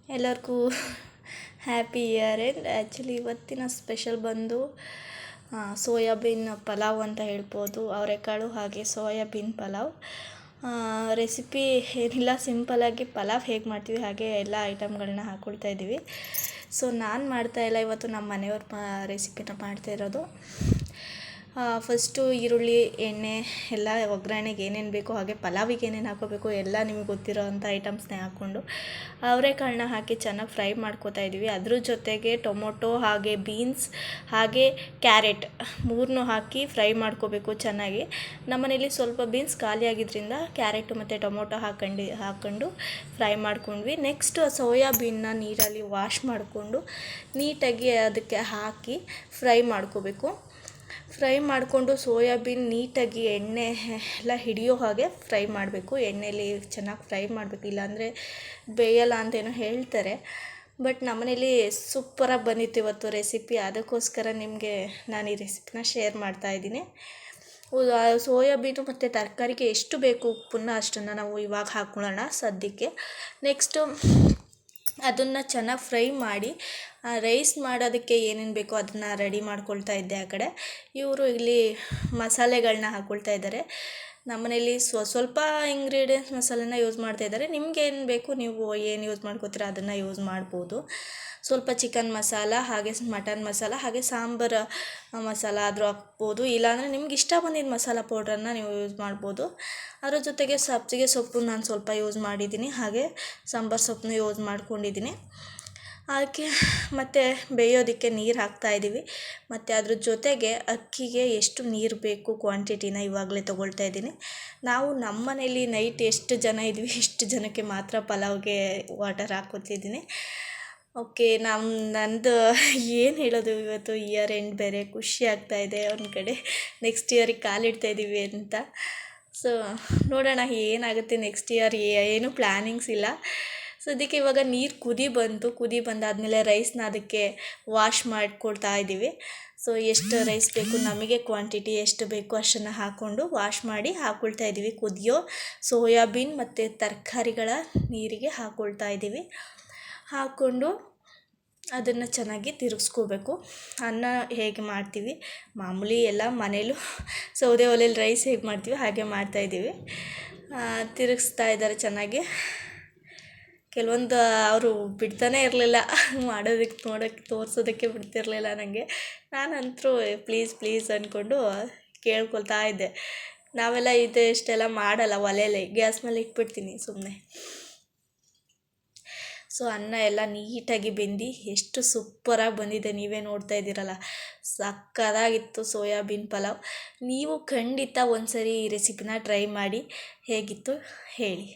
ಎಲ್ಲರಿಗೂ happy year end. Actually ಇವತ್ತಿನ special ಬಂದು ಸೋಯಾಬೀನ್ ಪಲಾವ್ ಅಂತ ಹೇಳ್ಬೋದು. ಅವರೆಕಾಳು ಹಾಗೆ ಸೋಯಾಬೀನ್ ಪಲಾವ್. ರೆಸಿಪಿ ಏನಿಲ್ಲ, ಸಿಂಪಲ್ಲಾಗಿ ಪಲಾವ್ ಹೇಗೆ ಮಾಡ್ತೀವಿ ಹಾಗೆ ಎಲ್ಲ ಐಟಮ್ಗಳನ್ನ ಹಾಕ್ಕೊಳ್ತಾ ಇದ್ದೀವಿ. ಸೊ ನಾನು ಮಾಡ್ತಾಯಿಲ್ಲ, ಇವತ್ತು ನಮ್ಮ ಮನೆಯವ್ರ ರೆಸಿಪಿನ ಮಾಡ್ತಾ ಇರೋದು. ಫಸ್ಟು ಈರುಳ್ಳಿ, ಎಣ್ಣೆ ಎಲ್ಲ ಒಗ್ಗರಣೆಗೆ ಏನೇನು ಬೇಕೋ ಹಾಗೆ ಪಲಾವಿಗೆ ಏನೇನು ಹಾಕೋಬೇಕು ಎಲ್ಲ ನಿಮಗೆ ಗೊತ್ತಿರೋ ಅಂಥ ಐಟಮ್ಸ್ನೇ ಹಾಕ್ಕೊಂಡು ಅವರೆಕಾಳನ್ನ ಹಾಕಿ ಚೆನ್ನಾಗಿ ಫ್ರೈ ಮಾಡ್ಕೋತಾ ಇದ್ದೀವಿ. ಅದ್ರ ಜೊತೆಗೆ ಟೊಮೊಟೊ ಹಾಗೆ ಬೀನ್ಸ್ ಹಾಗೆ ಕ್ಯಾರೆಟ್ ಮೂರನ್ನೂ ಹಾಕಿ ಫ್ರೈ ಮಾಡ್ಕೋಬೇಕು ಚೆನ್ನಾಗಿ. ನಮ್ಮನೇಲಿ ಸ್ವಲ್ಪ ಬೀನ್ಸ್ ಖಾಲಿ ಆಗಿದ್ದರಿಂದ ಕ್ಯಾರೆಟು ಮತ್ತು ಟೊಮೊಟೊ ಹಾಕ್ಕೊಂಡು ಫ್ರೈ ಮಾಡ್ಕೊಂಡ್ವಿ. ನೆಕ್ಸ್ಟ್ ಸೋಯಾಬೀನ್ನ ನೀರಲ್ಲಿ ವಾಶ್ ಮಾಡಿಕೊಂಡು ನೀಟಾಗಿ ಅದಕ್ಕೆ ಹಾಕಿ ಫ್ರೈ ಮಾಡ್ಕೋಬೇಕು. ಫ್ರೈ ಮಾಡಿಕೊಂಡು ಸೋಯಾಬೀನ್ ನೀಟಾಗಿ ಎಣ್ಣೆ ಎಲ್ಲ ಹಿಡಿಯೋ ಹಾಗೆ ಫ್ರೈ ಮಾಡಬೇಕು. ಎಣ್ಣೆಯಲ್ಲಿ ಚೆನ್ನಾಗಿ ಫ್ರೈ ಮಾಡಬೇಕು, ಇಲ್ಲಾಂದರೆ ಬೇಯಲ್ಲ ಅಂತೇನೋ ಹೇಳ್ತಾರೆ. ಬಟ್ ನಮ್ಮನೇಲಿ ಸೂಪರಾಗಿ ಬಂದಿತ್ತು ಇವತ್ತು ರೆಸಿಪಿ. ಅದಕ್ಕೋಸ್ಕರ ನಿಮಗೆ ನಾನು ಈ ರೆಸಿಪಿನ ಶೇರ್ ಮಾಡ್ತಾಯಿದ್ದೀನಿ. ಸೋಯಾಬೀನು ಮತ್ತು ತರಕಾರಿಗೆ ಎಷ್ಟು ಬೇಕು ಉಪ್ಪನ್ನ ಅಷ್ಟನ್ನು ನಾವು ಇವಾಗ ಹಾಕ್ಕೊಳ್ಳೋಣ ಸದ್ಯಕ್ಕೆ. ನೆಕ್ಸ್ಟು ಅದನ್ನು ಚೆನ್ನಾಗಿ ಫ್ರೈ ಮಾಡಿ ರೈಸ್ ಮಾಡೋದಕ್ಕೆ ಏನೇನು ಬೇಕೋ ಅದನ್ನು ರೆಡಿ ಮಾಡ್ಕೊಳ್ತಾ ಇದ್ದೆ. ಆ ಕಡೆ ಇವರು ಇಲ್ಲಿ ಮಸಾಲೆಗಳನ್ನ ಹಾಕ್ಕೊಳ್ತಾ ಇದ್ದಾರೆ. ನಮ್ಮನೇಲಿ ಸ್ವಲ್ಪ ಇಂಗ್ರೀಡಿಯೆಂಟ್ಸ್ ಮಸಾಲೆನ ಯೂಸ್ ಮಾಡ್ತಾ ಇದ್ದಾರೆ. ನಿಮ್ಗೇನು ಬೇಕು ನೀವು ಏನು ಯೂಸ್ ಮಾಡ್ಕೋತೀರ ಅದನ್ನು ಯೂಸ್ ಮಾಡ್ಬೋದು. ಸ್ವಲ್ಪ ಚಿಕನ್ ಮಸಾಲ ಹಾಗೆ ಮಟನ್ ಮಸಾಲ ಹಾಗೆ ಸಾಂಬಾರು ಮಸಾಲ ಆದರೂ ಹಾಕ್ಬೋದು, ಇಲ್ಲಾಂದರೆ ನಿಮ್ಗೆ ಇಷ್ಟ ಬಂದಿದ್ದ ಮಸಾಲ ಪೌಡ್ರನ್ನು ನೀವು ಯೂಸ್ ಮಾಡ್ಬೋದು. ಅದ್ರ ಜೊತೆಗೆ ಸಬ್ಸಿಗೆ ಸೊಪ್ಪು ನಾನು ಸ್ವಲ್ಪ ಯೂಸ್ ಮಾಡಿದ್ದೀನಿ, ಹಾಗೆ ಸಾಂಬಾರು ಸೊಪ್ಪನ್ನು ಯೂಸ್ ಮಾಡ್ಕೊಂಡಿದ್ದೀನಿ. ಅದಕ್ಕೆ ಮತ್ತು ಬೇಯೋದಕ್ಕೆ ನೀರು ಹಾಕ್ತಾಯಿದ್ದೀವಿ. ಮತ್ತು ಅದ್ರ ಜೊತೆಗೆ ಅಕ್ಕಿಗೆ ಎಷ್ಟು ನೀರು ಬೇಕು ಕ್ವಾಂಟಿಟಿನ ಇವಾಗಲೇ ತೊಗೊಳ್ತಾ ಇದ್ದೀನಿ. ನಾವು ನಮ್ಮ ಮನೇಲಿ ನೈಟ್ ಎಷ್ಟು ಜನ ಇದ್ವಿ ಇಷ್ಟು ಜನಕ್ಕೆ ಮಾತ್ರ ಪಲಾವ್ಗೆ ವಾಟರ್ ಹಾಕ್ಕೊತಿದ್ದೀನಿ. ಓಕೆ, ನಂದು ಏನು ಹೇಳೋದು, ಇವತ್ತು ಇಯರ್ ಎಂಡ್ ಬೇರೆ ಖುಷಿ ಆಗ್ತಾಯಿದೆ ಒಂದು ಕಡೆ. ನೆಕ್ಸ್ಟ್ ಇಯರಿಗೆ ಕಾಲಿಡ್ತಾಯಿದ್ದೀವಿ ಅಂತ. ಸೊ ನೋಡೋಣ ಏನಾಗುತ್ತೆ ನೆಕ್ಸ್ಟ್ ಇಯರ್. ಏನು ಪ್ಲ್ಯಾನಿಂಗ್ಸ್ ಇಲ್ಲ ಸದ್ಯಕ್ಕೆ. ಇವಾಗ ನೀರು ಕುದಿ ಬಂದಾದಮೇಲೆ ರೈಸ್ನ ಅದಕ್ಕೆ ವಾಶ್ ಮಾಡಿಕೊಳ್ತಾ ಇದ್ದೀವಿ. ಸೊ ಎಷ್ಟು ರೈಸ್ ಬೇಕು ನಮಗೆ ಕ್ವಾಂಟಿಟಿ ಎಷ್ಟು ಬೇಕು ಅಷ್ಟನ್ನು ಹಾಕ್ಕೊಂಡು ವಾಶ್ ಮಾಡಿ ಹಾಕ್ಕೊಳ್ತಾ ಇದ್ದೀವಿ. ಕುದಿಯೋ ಸೋಯಾಬೀನ್ ಮತ್ತು ತರಕಾರಿಗಳ ನೀರಿಗೆ ಹಾಕ್ಕೊಳ್ತಾ ಇದ್ದೀವಿ. ಹಾಕ್ಕೊಂಡು ಅದನ್ನು ಚೆನ್ನಾಗಿ ತಿರುಗಿಸ್ಕೋಬೇಕು. ಅನ್ನ ಹೇಗೆ ಮಾಡ್ತೀವಿ ಮಾಮೂಲಿ ಎಲ್ಲ ಮನೇಲೂ ಸೌದೆ ಒಲೆಯಲ್ಲಿ ರೈಸ್ ಹೇಗೆ ಮಾಡ್ತೀವಿ ಹಾಗೆ ಮಾಡ್ತಾಯಿದ್ದೀವಿ. ತಿರುಗಿಸ್ತಾ ಇದ್ದಾರೆ ಚೆನ್ನಾಗಿ. ಕೆಲವೊಂದು ಅವರು ಬಿಡ್ತಾನೆ ಇರಲಿಲ್ಲ ಮಾಡೋದಕ್ಕೆ, ನೋಡೋಕ್ಕೆ, ತೋರಿಸೋದಕ್ಕೆ ಬಿಡ್ತಿರಲಿಲ್ಲ ನನಗೆ. ನಾನಂತರೂ ಪ್ಲೀಸ್ ಅಂದ್ಕೊಂಡು ಕೇಳ್ಕೊಳ್ತಾ ಇದ್ದೆ. ನಾವೆಲ್ಲ ಇಷ್ಟೆಲ್ಲ ಮಾಡಲ್ಲ, ಒಲೆಯಲ್ಲಿ ಗ್ಯಾಸ್ ಮೇಲೆ ಇಟ್ಬಿಡ್ತೀನಿ ಸುಮ್ಮನೆ. ಸೊ ಅನ್ನ ಎಲ್ಲ ನೀಟಾಗಿ ಬೆಂದು ಎಷ್ಟು ಸೂಪರಾಗಿ ಬಂದಿದೆ, ನೀವೇ ನೋಡ್ತಾ ಇದ್ದೀರಲ್ಲ, ಸಕ್ಕತ್ತಾಗಿತ್ತು ಸೋಯಾಬೀನ್ ಪಲಾವ್. ನೀವು ಖಂಡಿತ ಒಂದ್ಸರಿ ಈ ರೆಸಿಪಿನ ಟ್ರೈ ಮಾಡಿ ಹೇಗಿತ್ತು ಹೇಳಿ.